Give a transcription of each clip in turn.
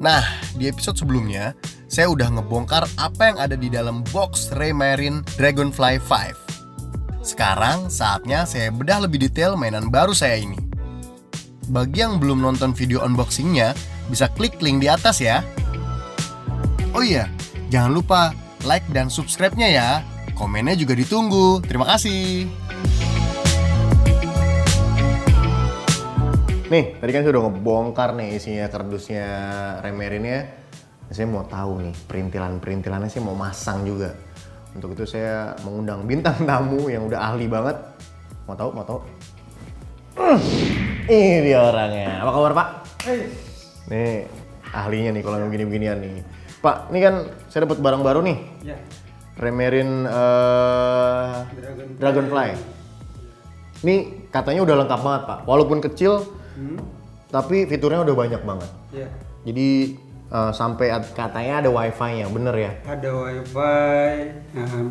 Nah, di episode sebelumnya, saya udah ngebongkar apa yang ada di dalam box Raymarine Dragonfly 5. Sekarang saatnya saya bedah lebih detail mainan baru saya ini. Bagi yang belum nonton video unboxingnya, bisa klik link di atas ya. Oh iya, jangan lupa like dan subscribe-nya ya. Komennya juga ditunggu. Terima kasih. Nih, tadi kan saya udah ngebongkar nih isinya kardusnya Raymarine ya. Saya mau tahu nih, perintilannya saya mau masang juga. Untuk itu saya mengundang bintang tamu yang udah ahli banget. Mau tahu? Ini dia orangnya. Apa kabar, Pak? Nih, ahlinya nih kalau yang begini-beginian nih. Pak, ini kan saya dapat barang baru nih. Ya. Raymarine Dragonfly. Ini katanya udah lengkap banget, Pak. Walaupun kecil, tapi fiturnya udah banyak banget. Ya. Jadi sampai katanya ada wifi-nya, bener ya? Ada wifi,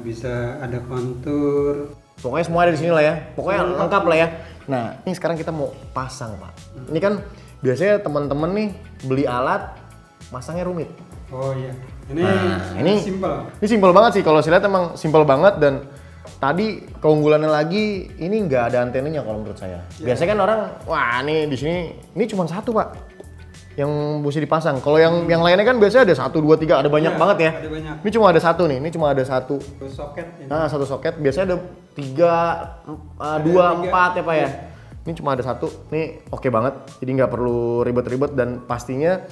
bisa ada kontur. Pokoknya semua ada di sini lah ya. Pokoknya lengkap lah ya. Nah, ini sekarang kita mau pasang, Pak. Ini kan biasanya teman-teman nih beli alat, masangnya rumit. Oh iya. Ini simpel banget sih. Kalau saya lihat emang simpel banget, dan tadi keunggulannya lagi ini nggak ada antenanya kalau menurut saya. Biasanya kan orang, wah nih di sini ini cuma satu, Pak, yang mesti dipasang. Kalau yang lainnya kan biasanya ada 1, 2, 3, ada banyak banget ya. Ada banyak. Ini cuma ada satu nih. Ini cuma ada satu. Soket ini. Nah, satu soket. Biasanya ada 3, 2, 4 ya, Pak ya. Ini cuma ada satu. Ini oke banget. Jadi nggak perlu ribet-ribet, dan pastinya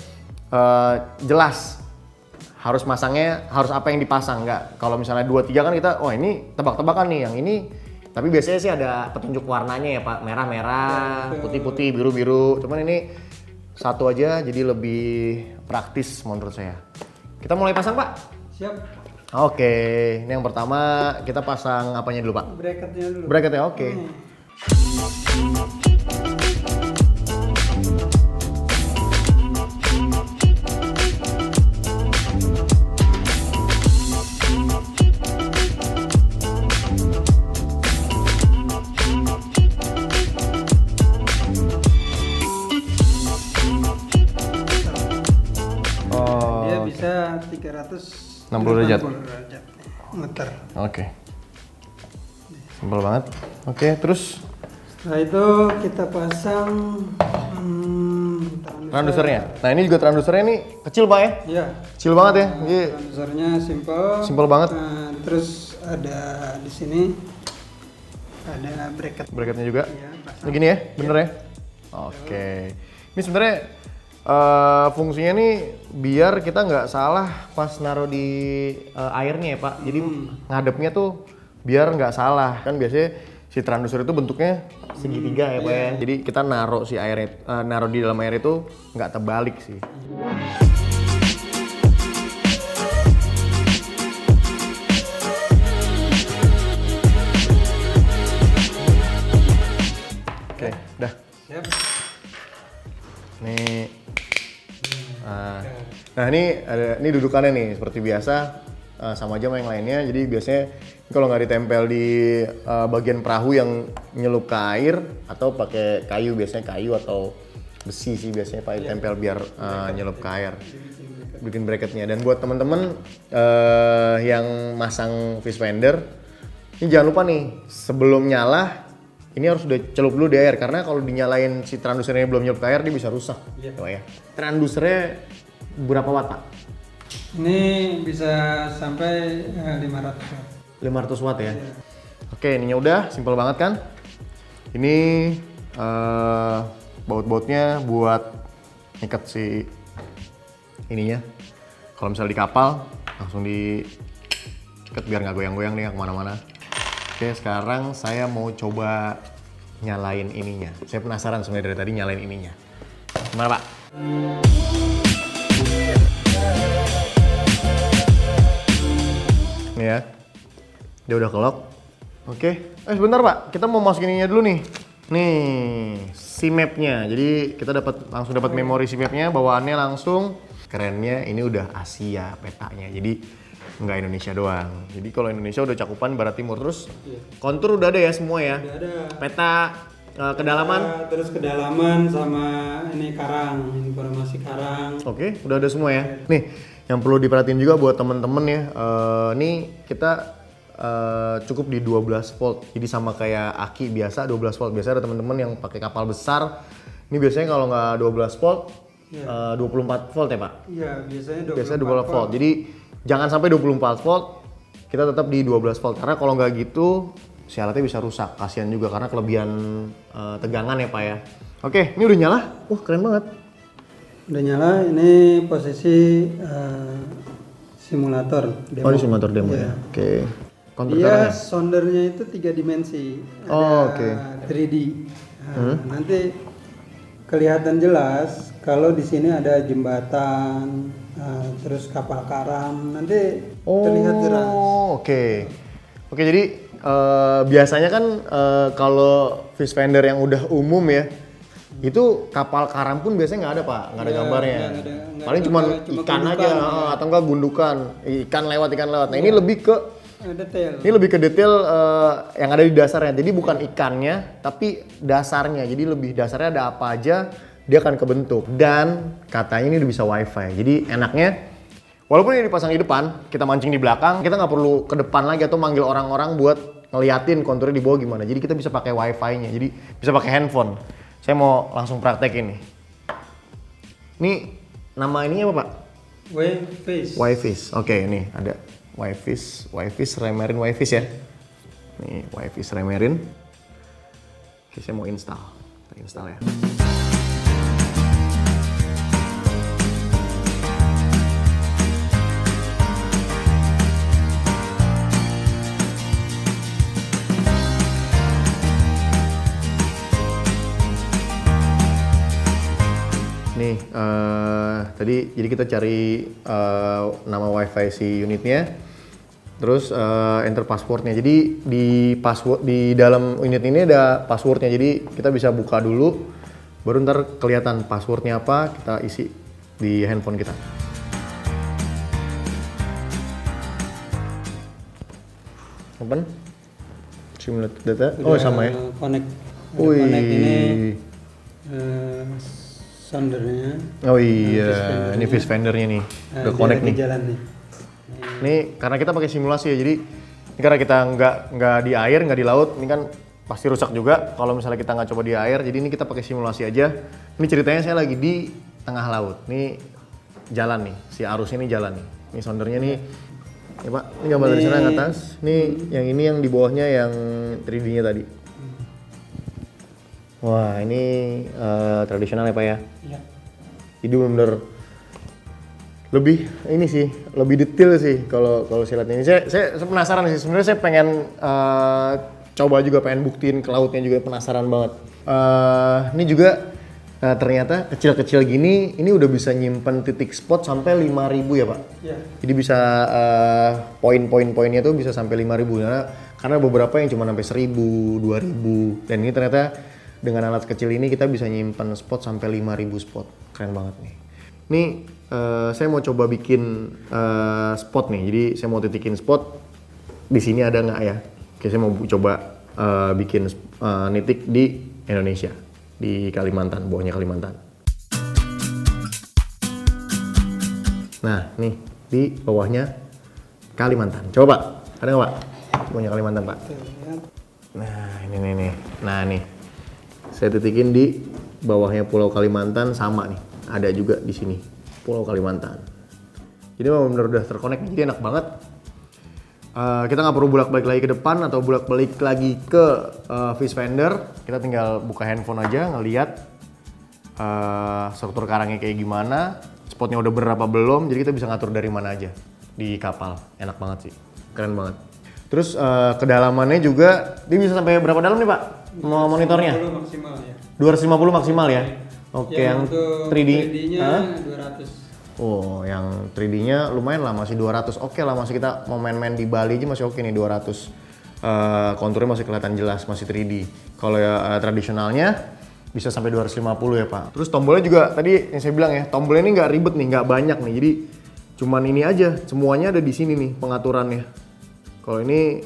jelas harus masangnya, harus apa yang dipasang. Nggak, kalau misalnya 2, 3 kan kita, oh ini tebak-tebakan nih yang ini. Tapi biasanya sih ada petunjuk warnanya ya, Pak. Merah-merah, putih-putih, biru-biru. Cuman ini satu aja, jadi lebih praktis menurut saya. Kita mulai pasang, Pak? Siap. Oke, ini yang pertama kita pasang apanya dulu, Pak? Bracketnya dulu. Bracketnya, oke. Dia bisa 360 derajat. muter. Oke. Simpel banget. Oke, terus Setelah itu kita pasang transdusernya. Nah, ini juga transdusernya ini kecil, Pak ya? Iya. Kecil banget ya. Jadi Transdusernya simpel banget. Terus ada di sini ada bracketnya juga. Iya, pasang. Ini gini ya, bener ya? Oke. Ini sebenarnya fungsinya nih biar kita nggak salah pas naruh di airnya ya, Pak. Jadi ngadepnya tuh biar nggak salah. Kan biasanya si transducer itu bentuknya segitiga ya, Pak ya. Jadi kita naruh si airnya, naruh di dalam air itu nggak terbalik sih. Oke, dah. Siap. Nih. Nah, ini dudukannya nih seperti biasa, sama aja sama yang lainnya. Jadi biasanya kalau nggak ditempel di bagian perahu yang nyelup ke air, atau pakai kayu, biasanya kayu atau besi sih biasanya Pak ditempel biar nyelup ke air. Bikin bracketnya. Dan buat teman-teman yang masang fish finder, ini jangan lupa nih sebelum nyala ini harus udah celup dulu di air, karena kalau dinyalain si transdusernya belum nyelup ke air dia bisa rusak. Tuh ya. Transdusernya berapa watt, Pak? Ini bisa sampai 500 watt. 500 watt ya. Oke, ininya udah simpel banget kan. Ini baut-bautnya buat ngikat si ininya. Kalau misalnya di kapal langsung diikat biar nggak goyang-goyang nih kemana-mana. Oke, sekarang saya mau coba nyalain ininya. Saya penasaran sebenarnya dari tadi nyalain ininya. Gimana, Pak? Nih ya, dia udah kelok. Oke, sebentar, Pak, kita mau masukin ininya dulu nih. Nih, si mapnya. Jadi kita langsung dapat memori si mapnya, bawaannya langsung. Kerennya ini udah Asia petanya. Jadi nggak Indonesia doang. Jadi kalau Indonesia udah cakupan barat timur, terus kontur udah ada ya semua ya. Udah ada. Peta Kedalaman. Terus kedalaman sama ini karang, informasi karang. Oke, udah ada semua ya. Nih, yang perlu diperhatiin juga buat temen-temen ya. Nih kita cukup di 12 volt. Jadi sama kayak aki biasa 12 volt. Biasa ada temen-temen yang pakai kapal besar. Ini biasanya kalau nggak 12 volt, 24 volt ya Pak? Iya, biasanya 24 volt. Jadi jangan sampai 24 volt. Kita tetap di 12 volt. Karena kalau nggak gitu, si alatnya bisa rusak. Kasihan juga karena kelebihan tegangan ya Pak ya. Oke, ini udah nyala. Wah, keren banget. Udah nyala, ini posisi simulator demo. Oh, ini simulator demo ya. Oke. Dia sondernya itu 3 dimensi. Ada 3D. Nah, nanti kelihatan jelas kalau di sini ada jembatan, terus kapal karam, nanti terlihat jelas. Oke, jadi biasanya kan kalau fish finder yang udah umum ya, itu kapal karam pun biasanya nggak ada Pak, nggak ada gambarnya. Nggak Paling cuma ikan aja, atau enggak gundukan, ikan lewat. Nah ini lebih ke detail. Ini lebih ke detail yang ada di dasarnya. Jadi bukan ikannya, tapi dasarnya. Jadi lebih dasarnya ada apa aja, dia akan kebentuk. Dan katanya ini udah bisa wifi. Jadi enaknya, walaupun ini dipasang di depan, kita mancing di belakang, kita nggak perlu ke depan lagi atau manggil orang-orang buat ngeliatin konturnya di bawah gimana. Jadi kita bisa pakai wifi-nya. Jadi bisa pakai handphone. Saya mau langsung praktekin nih. Ini nama ini apa Pak? Wifish. Oke, ini ada. Wifish Remerin Wifish ya. Nih, Wifish Remerin. Oke, saya mau install. Kita install ya. Nih, tadi jadi kita cari nama wifi si unitnya, terus enter passwordnya. Jadi di dalam unit ini ada passwordnya. Jadi kita bisa buka dulu, baru ntar kelihatan passwordnya apa, kita isi di handphone kita. Open, simulate data. Oh sama ya. Connect. Wih. Connect ini sondernya. Oh iya, ini fish findernya nih. Udah connect nih. Jalan nih. Ini karena kita pakai simulasi ya, jadi ini karena kita nggak di air, nggak di laut, ini kan pasti rusak juga kalau misalnya kita nggak coba di air. Jadi ini kita pakai simulasi aja. Ini ceritanya saya lagi di tengah laut. Ini jalan nih, si arus ini jalan nih. Ini sondernya nih, ya Pak. Ini gambar dari sana yang atas. Nih yang ini yang di bawahnya yang 3D-nya tadi. Wah ini tradisional ya Pak ya? Iya. Jadi bener-bener lebih ini sih, lebih detail sih kalau saya lihat ini. Saya penasaran sih, sebenarnya saya pengen coba juga, pengen buktiin ke lautnya juga, penasaran banget. Ini juga ternyata kecil-kecil gini, ini udah bisa nyimpen titik spot sampai 5.000 ya Pak? Iya. Jadi bisa poin-poinnya tuh bisa sampai 5.000 karena beberapa yang cuma sampai 1.000, 2.000, dan ini ternyata dengan alat kecil ini kita bisa nyimpan spot sampai 5.000 spot. Keren banget nih. Nih saya mau coba bikin spot nih. Jadi saya mau titikin spot. Di sini ada nggak ya? Oke, saya mau coba bikin nitik di Indonesia, di Kalimantan, bawahnya Kalimantan. Nah, nih di bawahnya Kalimantan. Coba Pak, ada nggak Pak? Bawahnya Kalimantan Pak. Nah, ini nih. Nah, nih. Saya titikin di bawahnya Pulau Kalimantan, sama nih. Ada juga di sini Pulau Kalimantan. Jadi benar-benar udah terkonek, jadi enak banget. Kita nggak perlu bolak-balik lagi ke depan atau bolak-balik lagi ke fish finder. Kita tinggal buka handphone aja, ngeliat struktur karangnya kayak gimana, spotnya udah berapa belum. Jadi kita bisa ngatur dari mana aja di kapal. Enak banget sih, keren banget. Terus kedalamannya juga, dia bisa sampai berapa dalam nih Pak? Mau monitornya? 250 maksimal ya. 250 maksimal ya? Oke, yang 3D? 3D-nya 200. Oh, yang 3D-nya lumayan lah, masih 200. Oke lah, masih kita mau main-main di Bali aja masih oke nih 200. Konturnya masih kelihatan jelas, masih 3D. Kalau ya tradisionalnya bisa sampai 250 ya Pak. Terus tombolnya juga tadi yang saya bilang ya, tombolnya ini nggak ribet nih, nggak banyak nih. Jadi cuman ini aja, semuanya ada di sini nih pengaturannya. Kalau ini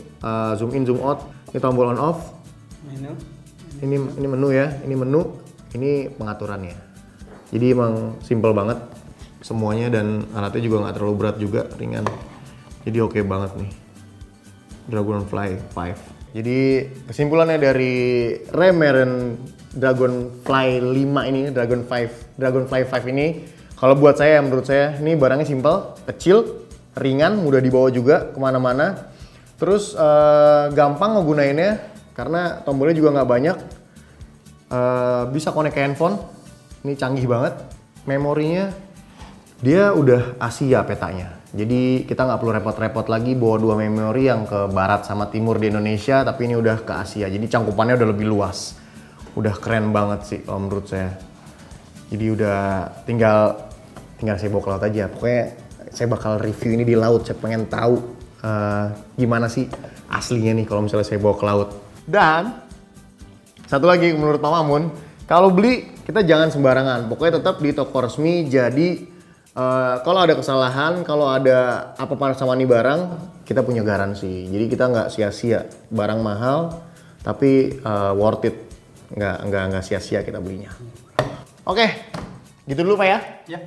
zoom in, zoom out, ini tombol on off. Menu. Ini menu ya, ini pengaturannya. Jadi emang simple banget semuanya dan alatnya juga nggak terlalu berat juga, ringan. Jadi oke banget nih. Dragonfly 5. Jadi kesimpulannya dari Remeren Dragonfly 5 ini, Dragonfly 5 ini, kalau buat saya, menurut saya ini barangnya simple, kecil, ringan, mudah dibawa juga kemana-mana. Terus gampang ngegunainnya karena tombolnya juga nggak banyak. Bisa connect ke handphone, ini canggih banget. Memorinya dia udah Asia petanya. Jadi kita nggak perlu repot-repot lagi bawa dua memori yang ke barat sama timur di Indonesia, tapi ini udah ke Asia. Jadi cangkupannya udah lebih luas. Udah keren banget sih kalau menurut saya. Jadi udah tinggal saya bawa ke laut aja. Pokoknya saya bakal review ini di laut. Saya pengen tahu gimana sih aslinya nih kalau misalnya saya bawa ke laut. Dan satu lagi menurut Pak Mamun, kalau beli kita jangan sembarangan. Pokoknya tetap di toko resmi. Jadi kalau ada kesalahan, kalau ada apa-apa sama nih barang, kita punya garansi. Jadi kita nggak sia-sia. Barang mahal, tapi worth it. Nggak sia-sia kita belinya. Oke, gitu dulu Pak ya. Ya.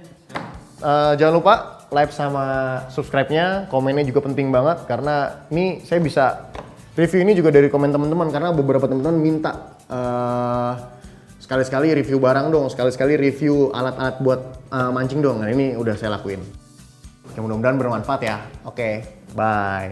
Jangan lupa like sama subscribe-nya, komennya juga penting banget. Karena ini saya bisa review ini juga dari komen teman-teman. Karena beberapa teman-teman minta sekali-sekali review barang dong, sekali-sekali review alat-alat buat mancing dong. Nah ini udah saya lakuin. Mudah-mudahan bermanfaat ya. Oke, bye.